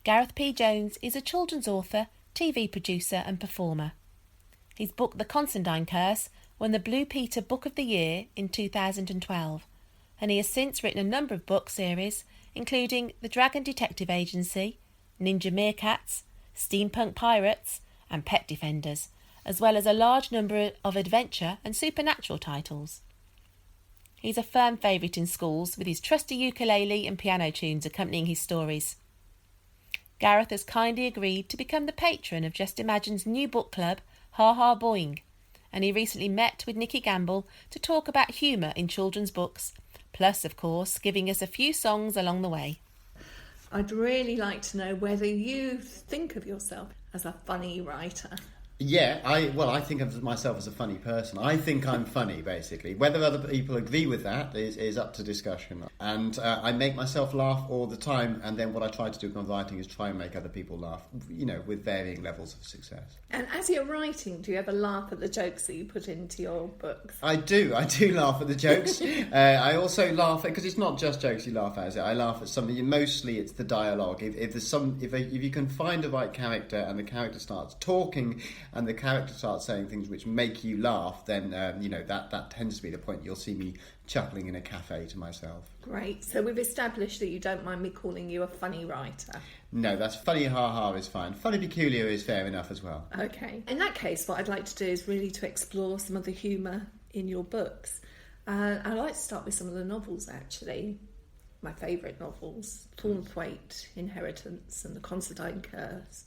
Gareth P Jones is a children's author, TV producer and performer. His book The Considine Curse won the Blue Peter Book of the Year in 2012, and he has since written a number of book series, including The Dragon Detective Agency, Ninja Meerkats, Steampunk Pirates and Pet Defenders, as well as a large number of adventure and supernatural titles. He's a firm favourite in schools, with his trusty ukulele and piano tunes accompanying his stories. Gareth has kindly agreed to become the patron of Just Imagine's new book club, Ha Ha Boing, and he recently met with Nikki Gamble to talk about humour in children's books, plus, of course, giving us a few songs along the way. I'd really like to know whether you think of yourself as a funny writer. Yeah, I think of myself as a funny person. I think I'm funny, basically. Whether other people agree with that is up to discussion. And I make myself laugh all the time, and then what I try to do with my writing is try and make other people laugh, with varying levels of success. And as you're writing, do you ever laugh at the jokes that you put into your books? I do laugh at the jokes. I also laugh at, because it's not just jokes you laugh at, is it? I laugh at something, mostly it's the dialogue. If you can find the right character and the character starts talking and the character starts saying things which make you laugh, then that tends to be the point. You'll see me chuckling in a cafe to myself. Great. So we've established that you don't mind me calling you a funny writer. No, that's funny ha-ha is fine. Funny peculiar is fair enough as well. Okay. In that case, what I'd like to do is really to explore some of the humour in your books. I'd like to start with some of the novels, actually. My favourite novels, Thornthwaite, Inheritance and The Considine Curse.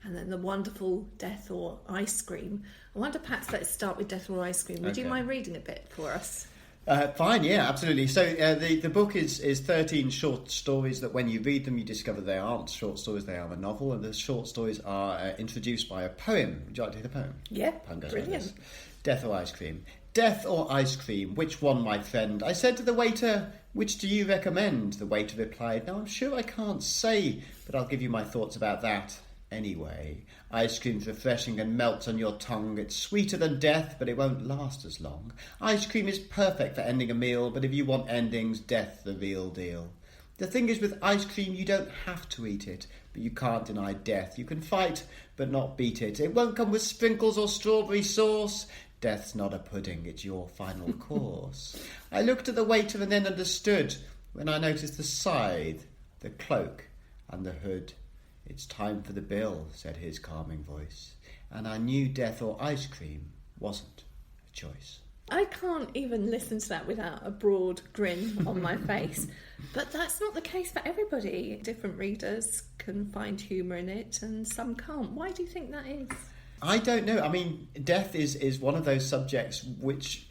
And then the wonderful Death or Ice Cream. I wonder, perhaps let's start with Death or Ice Cream. Would you mind reading a bit for us? Fine, yeah, absolutely. So the book is 13 short stories that when you read them, you discover they aren't short stories, they are a novel. And the short stories are introduced by a poem. Would you like to hear the poem? Yeah, Poem goes brilliant. like this. Death or Ice Cream. Death or ice cream, which one, my friend? I said to the waiter, which do you recommend? The waiter replied, now I'm sure I can't say, but I'll give you my thoughts about that. Anyway, ice cream's refreshing and melts on your tongue. It's sweeter than death, but it won't last as long. Ice cream is perfect for ending a meal, but if you want endings, death the real deal. The thing is, with ice cream, you don't have to eat it, but you can't deny death. You can fight, but not beat it. It won't come with sprinkles or strawberry sauce. Death's not a pudding, it's your final course. I looked at the waiter and then understood when I noticed the scythe, the cloak, and the hood. It's time for the bill, said his calming voice, and I knew death or ice cream wasn't a choice. I can't even listen to that without a broad grin on my face. But that's not the case for everybody. Different readers can find humour in it and some can't. Why do you think that is? I don't know. I mean, death is one of those subjects which,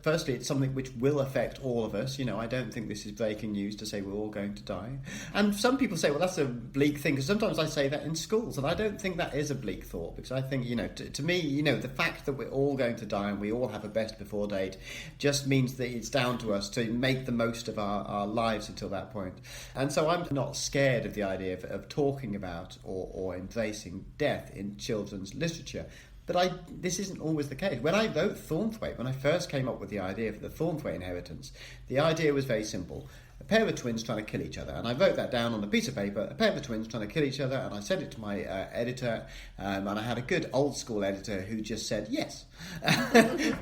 firstly, it's something which will affect all of us. I don't think this is breaking news to say we're all going to die. And some people say, well, that's a bleak thing, because sometimes I say that in schools, and I don't think that is a bleak thought, because I think, to me, the fact that we're all going to die and we all have a best before date just means that it's down to us to make the most of our lives until that point. And so I'm not scared of the idea of talking about or embracing death in children's literature. But this isn't always the case. When I wrote Thornthwaite, when I first came up with the idea for the Thornthwaite Inheritance, the idea was very simple. A pair of twins trying to kill each other. And I wrote that down on a piece of paper, a pair of twins trying to kill each other, and I sent it to my editor, and I had a good old school editor who just said yes,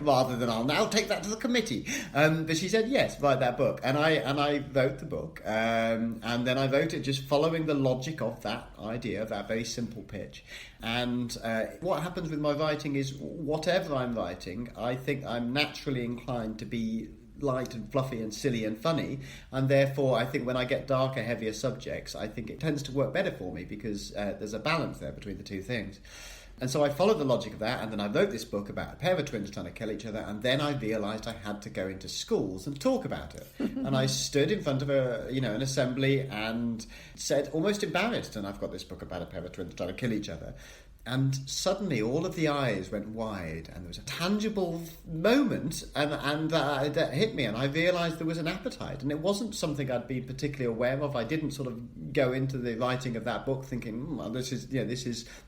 rather than I'll now take that to the committee. But she said yes, write that book. And I wrote the book, and then I wrote it just following the logic of that idea, of that very simple pitch. And what happens with my writing is, whatever I'm writing, I think I'm naturally inclined to be light and fluffy and silly and funny, and therefore I think when I get darker, heavier subjects, I think it tends to work better for me, because there's a balance there between the two things. And so I followed the logic of that, and then I wrote this book about a pair of twins trying to kill each other, and then I realised I had to go into schools and talk about it. And I stood in front of an assembly and said, almost embarrassed, and I've got this book about a pair of twins trying to kill each other. And suddenly all of the eyes went wide, and there was a tangible moment and that hit me, and I realised there was an appetite, and it wasn't something I'd been particularly aware of. I didn't sort of go into the writing of that book thinking,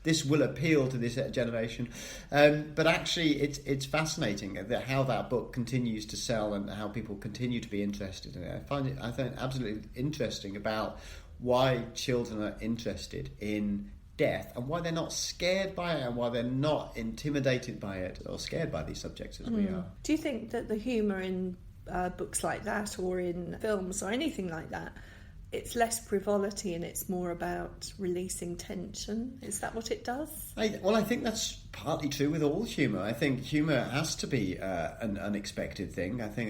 this will appeal to this generation. But actually, it's fascinating how that book continues to sell and how people continue to be interested in it. I find absolutely interesting about why children are interested in death and why they're not scared by it and why they're not intimidated by it or scared by these subjects as we are. Do you think that the humour in books like that or in films or anything like that, it's less frivolity and it's more about releasing tension? Is that what it does? I think that's partly true with all humour. I think humour has to be an unexpected thing. I think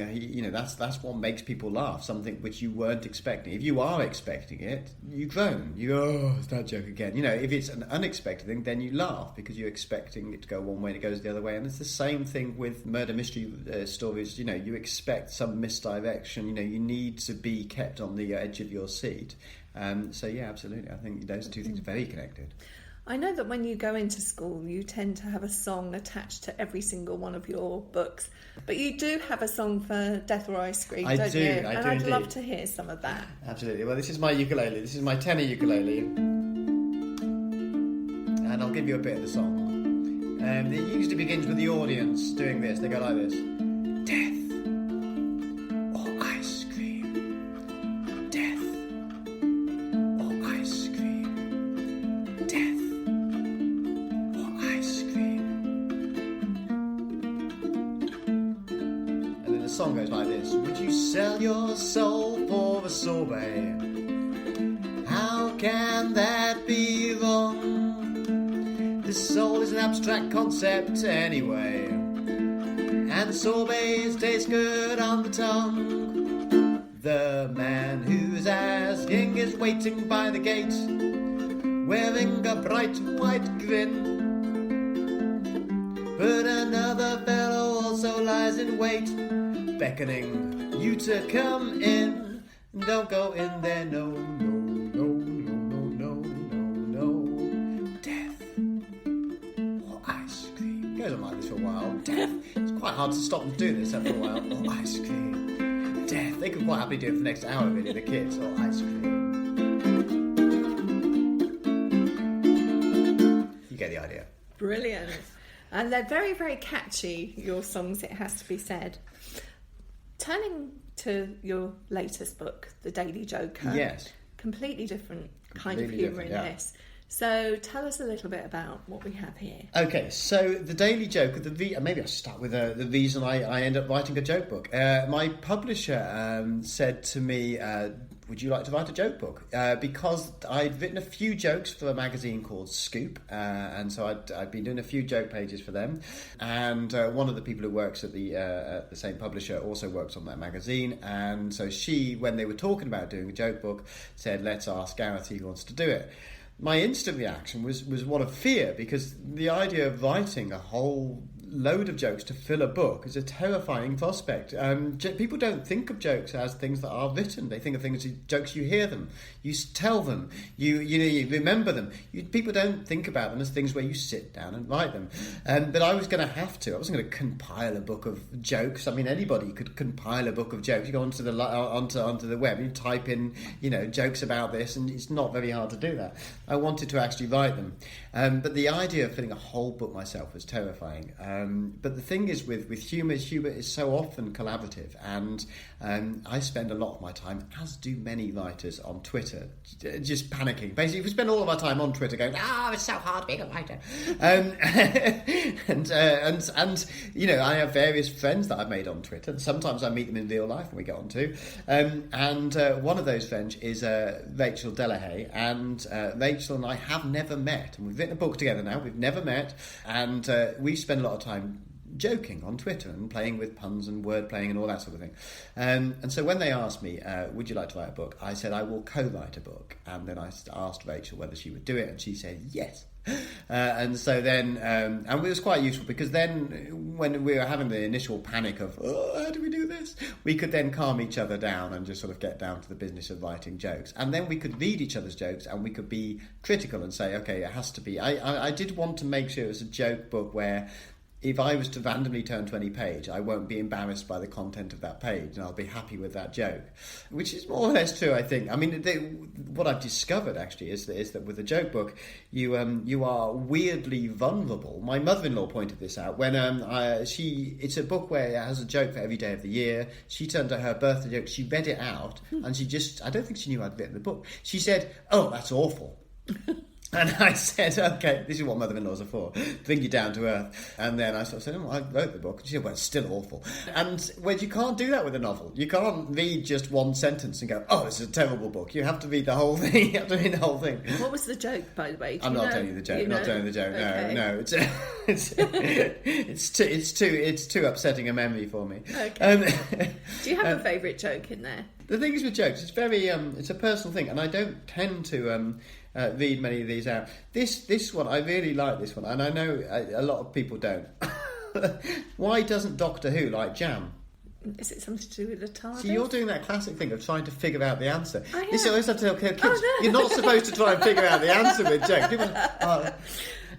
that's what makes people laugh. Something which you weren't expecting. If you are expecting it, you groan. You go, oh, it's that joke again. If it's an unexpected thing, then you laugh because you're expecting it to go one way and it goes the other way. And it's the same thing with murder mystery stories. You expect some misdirection. You need to be kept on the edge of your seat. So yeah, absolutely. I think those two things are very connected. I know that when you go into school, you tend to have a song attached to every single one of your books, but you do have a song for Death or Ice Cream, don't you? And I'd love to hear some of that. Absolutely. Well, this is my ukulele. This is my tenor ukulele, and I'll give you a bit of the song. It usually begins with the audience doing this. They go like this: Death or ice cream, death or ice cream, death. The song goes like this: would you sell your soul for a sorbet? How can that be wrong? The soul is an abstract concept anyway, and sorbets taste good on the tongue. The man who's asking is waiting by the gate, wearing a bright white grin. But another fellow also lies in wait, beckoning you to come in. Don't go in there, no, no, no, no, no, no, no. Death or ice cream. It goes on like this for a while. Death. It's quite hard to stop and do this after a while. Or ice cream. Death. They could quite happily do it for the next hour, really, the kids. Or ice cream. You get the idea. Brilliant. And they're very, very catchy, your songs, it has to be said. Turning to your latest book, The Daily Joker. Yes. Completely different kind of humour in this. So tell us a little bit about what we have here. Okay, so The Daily Joker, maybe I'll start with the reason I ended up writing a joke book. My publisher said to me, would you like to write a joke book? Because I'd written a few jokes for a magazine called Scoop, and so I'd been doing a few joke pages for them. And one of the people who works at the same publisher also works on that magazine. And so she, when they were talking about doing a joke book, said, let's ask Gareth if he wants to do it. My instant reaction was one of fear, because the idea of writing a whole load of jokes to fill a book is a terrifying prospect. People don't think of jokes as things that are written. They think of things as jokes. You hear them, you tell them, you remember them. People don't think about them as things where you sit down and write them. But I was going to have to. I wasn't going to compile a book of jokes. I mean, anybody could compile a book of jokes. You go onto the web and you type in jokes about this, and it's not very hard to do that. I wanted to actually write them, but the idea of filling a whole book myself was terrifying. But the thing is with humour is so often collaborative, and I spend a lot of my time, as do many writers, on Twitter, just panicking. Basically, we spend all of our time on Twitter going, it's so hard being a writer. And I have various friends that I've made on Twitter, and sometimes I meet them in real life and we get on too. And one of those friends is Rachel Delahaye, and Rachel and I have never met, and we've written a book together now. We've never met, and we spend a lot of time joking on Twitter and playing with puns and word playing and all that sort of thing. And so when they asked me, would you like to write a book? I said, I will co-write a book. And then I asked Rachel whether she would do it, and she said yes. And so then, and it was quite useful, because then when we were having the initial panic of, how do we do this? We could then calm each other down and just sort of get down to the business of writing jokes. And then we could read each other's jokes and we could be critical and say, okay, it has to be. I did want to make sure it was a joke book where if I was to randomly turn to any page, I won't be embarrassed by the content of that page, and I'll be happy with that joke, which is more or less true, I think. I mean, what I've discovered actually is that with a joke book, you are weirdly vulnerable. My mother-in-law pointed this out when it's a book where it has a joke for every day of the year. She turned to her birthday joke, she read it out, and I don't think she knew I'd written the book. She said, "Oh, that's awful." And I said, "Okay, this is what mother-in-laws are for, bring you down to earth." And then I sort of said, "Oh, I wrote the book." And she said, "Well, it's still awful." And you can't do that with a novel. You can't read just one sentence and go, "Oh, this is a terrible book." You have to read the whole thing. You have to read the whole thing. What was the joke, by the way? I'm not telling you the joke. Not telling you the joke. Okay. No. It's too upsetting a memory for me. Okay. Do you have a favourite joke in there? The thing is with jokes, it's very it's a personal thing, and I don't tend to read many of these out. This one, I really like this one, and I know a lot of people don't. Why doesn't Doctor Who like jam? Is it something to do with the TARDIS? So you're doing that classic thing of trying to figure out the answer. I This am. always have to tell kids, Oh, no. you're not supposed to try and figure out the answer with jokes. People,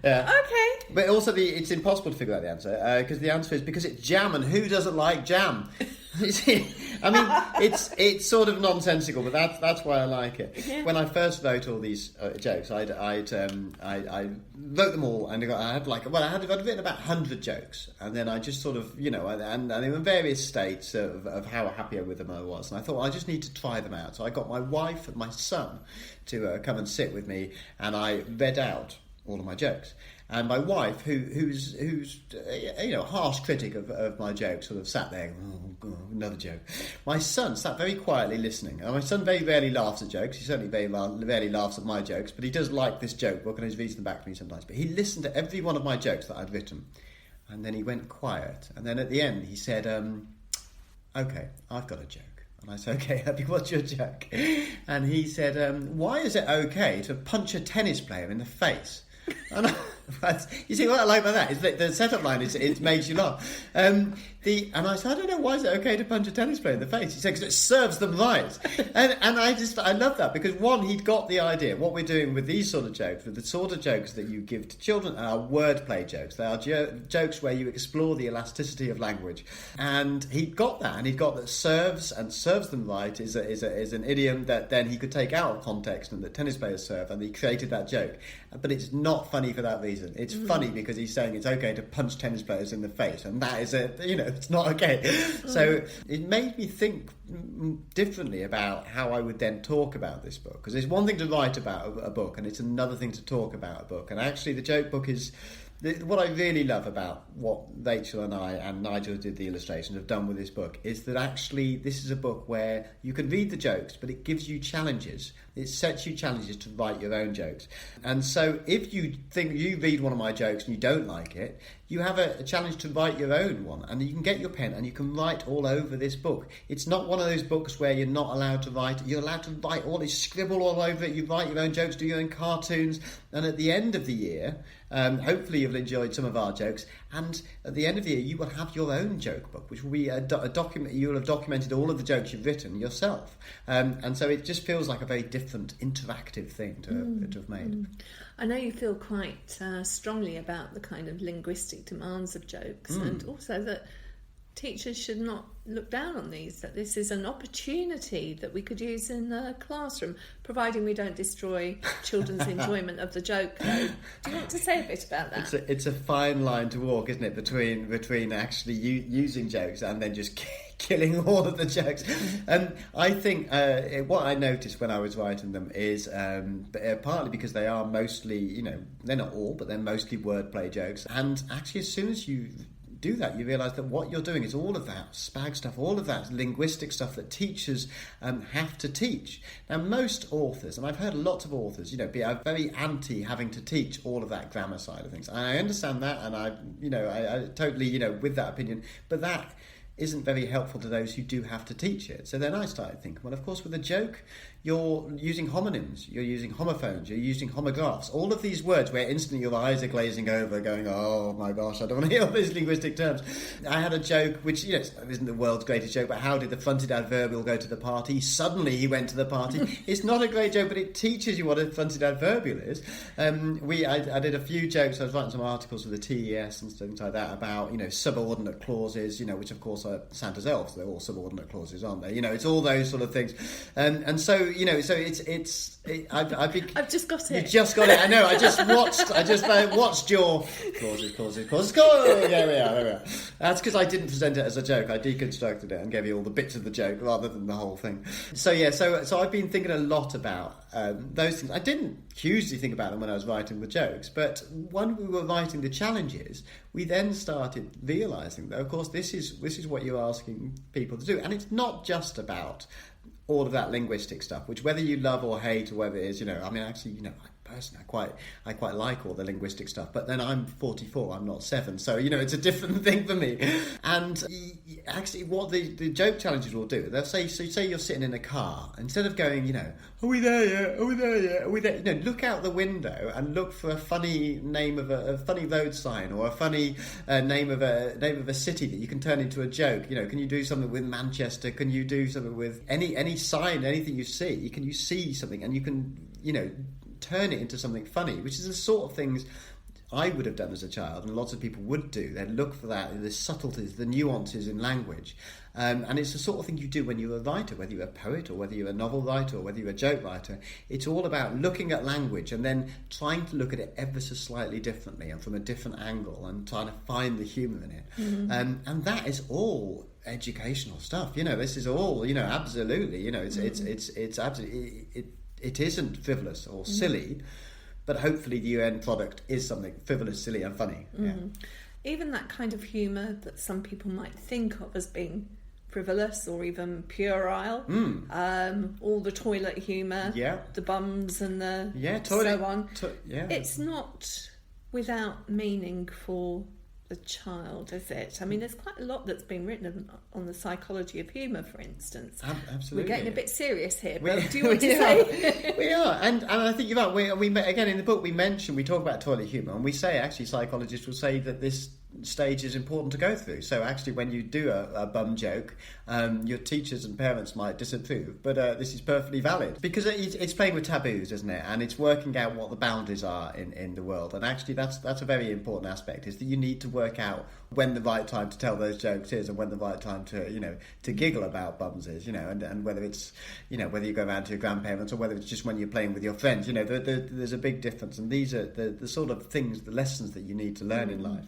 yeah. Okay. But also, it's impossible to figure out the answer because the answer is because it's jam, and who doesn't like jam? I mean, it's sort of nonsensical, but that's why I like it. Yeah. When I first wrote all these jokes, I wrote them all, and I'd written about 100 jokes, and then I just sort of, and they were in various states of how happy with them I was, and I thought I just need to try them out. So I got my wife and my son to come and sit with me, and I read out all of my jokes. And my wife, who's a harsh critic of my jokes, sort of sat there, "Oh God, another joke." My son sat very quietly listening. And my son very rarely laughs at jokes. He certainly very rarely laughs at my jokes, but he does like this joke book, and he's reads them back to me sometimes. But he listened to every one of my jokes that I'd written, and then he went quiet. And then at the end, he said, "Okay, I've got a joke." And I said, "Okay, Abby, what's your joke?" And he said, "Why is it okay to punch a tennis player in the face?" And you see what I like about that is that the setup line it makes you laugh. And I said, "I don't know, why is it okay to punch a tennis player in the face?" He said, "Because it serves them right." and I love that because one, he'd got the idea. What we're doing with these sort of jokes, with the sort of jokes that you give to children, are wordplay jokes. They are jokes where you explore the elasticity of language, and he'd got that, and he'd got that serves them right is an idiom that then he could take out of context and that tennis players serve, and he created that joke. But it's not funny for that reason. It's funny because he's saying it's okay to punch tennis players in the face, and that is it's not okay. So it made me think differently about how I would then talk about this book, because it's one thing to write about a book, and it's another thing to talk about a book. And actually, the joke book is what I really love about what Rachel and I and Nigel, who did the illustrations, have done with this book is that actually this is a book where you can read the jokes, but it gives you challenges. It sets you challenges to write your own jokes. And so if you think you read one of my jokes and you don't like it, you have a challenge to write your own one, and you can get your pen and you can write all over this book. It's not one of those books where you're not allowed to write. You're allowed to write all this, scribble all over it. You write your own jokes, do your own cartoons, and at the end of the year, hopefully you've enjoyed some of our jokes, and at the end of the year you will have your own joke book, which will be a document. You will have documented all of the jokes you've written yourself, and so it just feels like a very different interactive thing to have made. I know you feel quite strongly about the kind of linguistic demands of jokes, and also that teachers should not look down on these, that this is an opportunity that we could use in the classroom, providing we don't destroy children's enjoyment of the joke. Though. Do you want to say a bit about that? It's a fine line to walk, isn't it, between actually using jokes and then just killing all of the jokes. And I think what I noticed when I was writing them is partly because they are mostly, they're not all, but they're mostly wordplay jokes. And actually, as soon as you do that, you realise that what you're doing is all of that spag stuff, all of that linguistic stuff that teachers have to teach. Now, most authors, and I've heard lots of authors, are very anti having to teach all of that grammar side of things. And I understand that, and I totally, with that opinion, but that isn't very helpful to those who do have to teach it. So then I started thinking, well, of course, with a joke, you're using homonyms, you're using homophones, you're using homographs. All of these words where instantly your eyes are glazing over, going, oh my gosh, I don't want to hear all these linguistic terms. I had a joke, which, isn't the world's greatest joke, but how did the fronted adverbial go to the party? Suddenly he went to the party. It's not a great joke, but it teaches you what a fronted adverbial is. I did a few jokes. I was writing some articles for the TES and things like that about, subordinate clauses, which of course are Santa's elves. They're all subordinate clauses, aren't they? It's all those sort of things. And so, I've just got it. You just got it. I know. I just watched your clauses. There we are. That's because I didn't present it as a joke. I deconstructed it and gave you all the bits of the joke rather than the whole thing. So yeah, so I've been thinking a lot about those things. I didn't hugely think about them when I was writing the jokes, but when we were writing the challenges, we then started realising that, of course, this is what you're asking people to do, and it's not just about all of that linguistic stuff, which whether you love or hate or whether it is, personally, I quite like all the linguistic stuff, but then I'm 44, I'm not 7, so it's a different thing for me. And actually, what the joke challenges will do, they'll say you're sitting in a car, instead of going, are we there yet? Are we there yet? Are we there? Look out the window and look for a funny name of a funny road sign or a funny name of a city that you can turn into a joke. Can you do something with Manchester? Can you do something with any sign, anything you see? Can you see something and you can turn it into something funny, which is the sort of things I would have done as a child, and lots of people would do. They'd look for that, the subtleties, the nuances in language. And it's the sort of thing you do when you're a writer, whether you're a poet or whether you're a novel writer or whether you're a joke writer. It's all about looking at language and then trying to look at it ever so slightly differently and from a different angle and trying to find the humour in it. Mm-hmm. And that is all educational stuff. This is all, absolutely, it's absolutely... It isn't frivolous or silly, but hopefully the end product is something frivolous, silly and funny. Yeah. Even that kind of humour that some people might think of as being frivolous or even puerile, all the toilet humour, the bums and the so on. It's not without meaning for the child, is it? I mean, there's quite a lot that's been written on the psychology of humour, for instance. Absolutely. We're getting a bit serious here, but do you want to say? We are, and I think you're right. We again, in the book, we talk about toilet humour, and we say, actually, psychologists will say that this stage is important to go through. So actually, when you do a bum joke, your teachers and parents might disapprove, but this is perfectly valid because it's playing with taboos, isn't it? And it's working out what the boundaries are in the world. And actually, that's a very important aspect, is that you need to work out when the right time to tell those jokes is and when the right time to giggle about bums is, and whether it's whether you go around to your grandparents or whether it's just when you're playing with your friends. There's a big difference, and these are the sort of things, the lessons that you need to learn in life.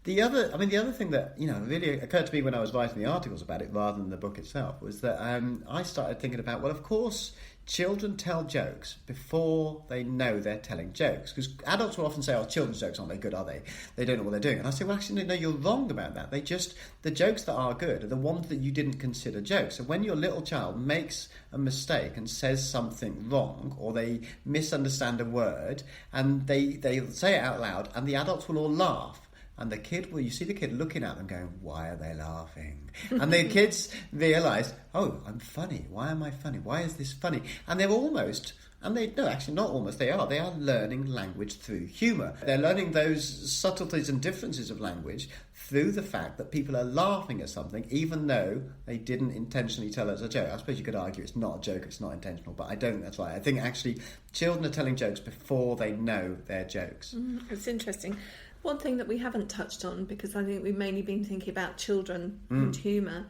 The other thing that really occurred to me when I was writing the articles about it rather than the book itself was that I started thinking about, well, of course, children tell jokes before they know they're telling jokes, because adults will often say, children's jokes aren't very good, are they? They don't know what they're doing. And I say, well, actually, no, you're wrong about that. The jokes that are good are the ones that you didn't consider jokes. So when your little child makes a mistake and says something wrong, or they misunderstand a word, and they say it out loud, and the adults will all laugh. And you see the kid looking at them going, why are they laughing? And the kids realise, I'm funny. Why am I funny? Why is this funny? And they're almost, actually not almost, they are learning language through humour. They're learning those subtleties and differences of language through the fact that people are laughing at something, even though they didn't intentionally tell us a joke. I suppose you could argue it's not a joke, it's not intentional, but I don't think that's right. I think actually children are telling jokes before they know they're jokes. It's interesting. One thing that we haven't touched on, because I think we've mainly been thinking about children and humour,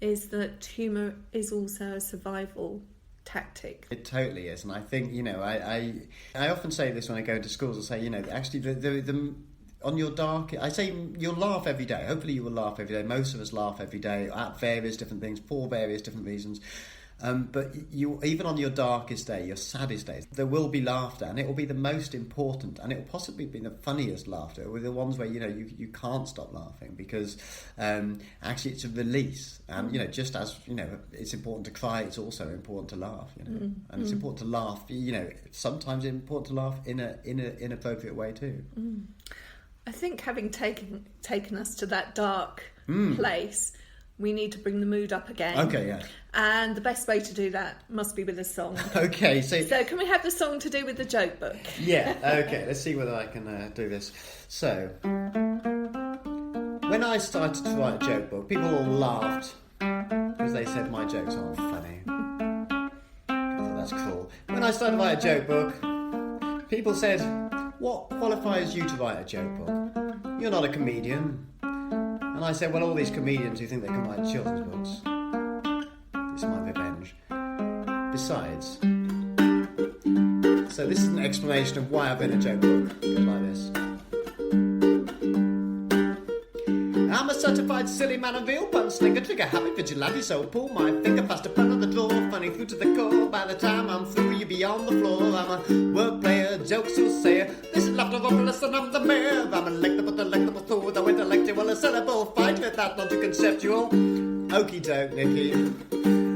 is that humour is also a survival tactic. It totally is, and I think I often say this when I go to schools. I say actually the on your dark, I say you'll laugh every day. Hopefully you will laugh every day. Most of us laugh every day at various different things for various different reasons. But you, even on your darkest day, your saddest days, there will be laughter, and it will be the most important, and it will possibly be the funniest laughter, with the ones where you can't stop laughing, because actually it's a release, and just as it's important to cry, it's also important to laugh, and it's important to laugh. Sometimes it's important to laugh in an inappropriate way too. I think having taken us to that dark place, we need to bring the mood up again. Okay, yeah. And the best way to do that must be with a song. Okay, so can we have the song to do with the joke book? yeah, okay, let's see whether I can do this. So, when I started to write a joke book, people all laughed because they said my jokes aren't funny. I thought that's cruel. When I started to write a joke book, people said, what qualifies you to write a joke book? You're not a comedian. And I said, well, all these comedians who think they can write children's books. It's my revenge. Besides, so this is an explanation of why I've written a joke book. It goes like this. I'm a certified silly man, a real pun slinger, trigger happy vigilante, so pull my finger faster, pun on the draw, funny through to the core. By the time I'm through, you'll be on the floor. I'm a word player, jokes you'll say. This is laughter of a listen, I'm the mayor. I'm electable, delectable, through the intellectual, a syllable, fight with that non-conceptual. Okie doke, Nikki.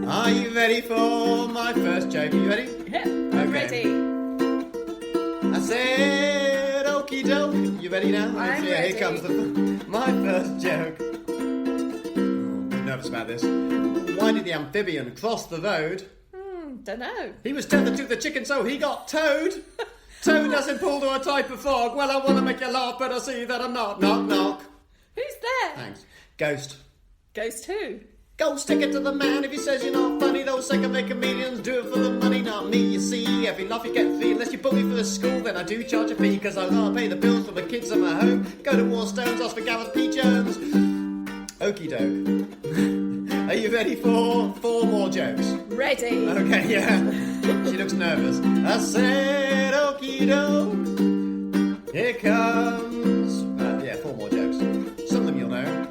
Are you ready for my first joke? Are you ready? Yeah, I'm ready. I said, okie doke. You ready now? I'm Yeah, ready. here comes my first joke. Oh, I'm nervous about this. Why did the amphibian cross the road? Don't know. He was tethered to the chicken, so he got towed. Toad doesn't pull to a type of frog. Well, I want to make you laugh, but I see that I'm not. Knock, knock. Who's there? Thanks. Ghost. Ghost who? Go stick it to the man if he says you're not funny. Those second-rate comedians do it for the money, not me. You see, every laugh you get free. Unless you book me for a school, then I do charge a fee. Because I gotta pay the bills for the kids in my home. Go to Warstones, ask for Gareth P Jones. Okie doke. Are you ready for 4 more jokes? Ready. Okay, yeah. She looks nervous. I said okie doke. Here comes... 4 more jokes. Some of them you'll know.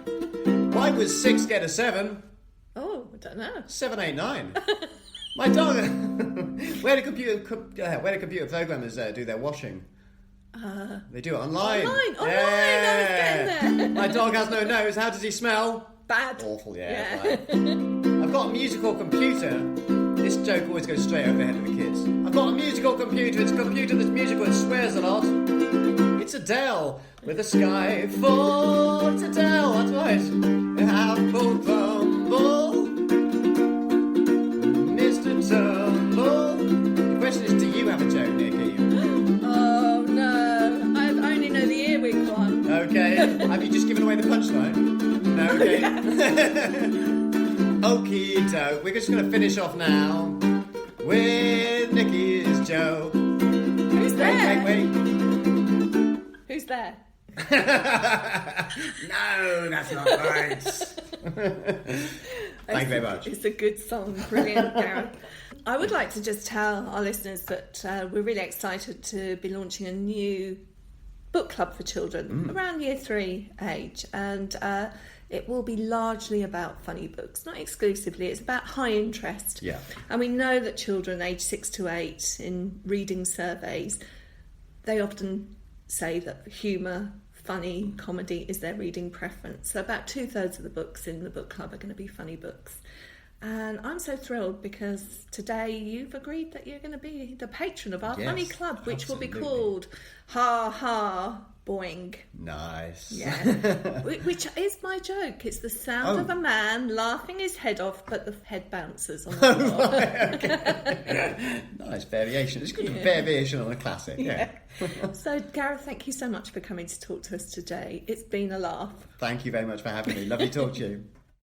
Why was 6 get a 7? Oh, I don't know. 7, 8, 9. My dog. Where do computer programmers do their washing? They do it online. Online. I was Yeah. getting there. My dog has no nose. How does he smell? Bad. Awful. Yeah. Yeah. Right. I've got a musical computer. This joke always goes straight over the head of the kids. I've got a musical computer. It's a computer that's musical. It swears a lot. It's Adele with a sky full. It's Adele. That's right. Apple crumble, Mr. Tumble. The question is, do you have a joke, Nikki? Oh no, I only know the earwig one. Okay. Have you just given away the punchline? No. Okay. Okie doke. We're just going to finish off now with Nikki's joke. Who's there? Wait. Who's there? No, that's not right. Thank you very much. It's a good song. Brilliant, Gareth. I would like to just tell our listeners that we're really excited to be launching a new book club for children around year 3 age, and it will be largely about funny books, not exclusively. It's about high interest. Yeah. And we know that children aged 6 to 8 in reading surveys, they often say that humour, funny, comedy is their reading preference. So about 2/3 of the books in the book club are going to be funny books. And I'm so thrilled because today you've agreed that you're going to be the patron of our Yes, funny club, which will be absolutely. called Ha Ha Boing. Nice. Yeah. Which is my joke. It's the sound of a man laughing his head off, but the head bounces on the floor. Nice variation. It's good variation on a classic. Yeah. So, Gareth, thank you so much for coming to talk to us today. It's been a laugh. Thank you very much for having me. Lovely to talk to you.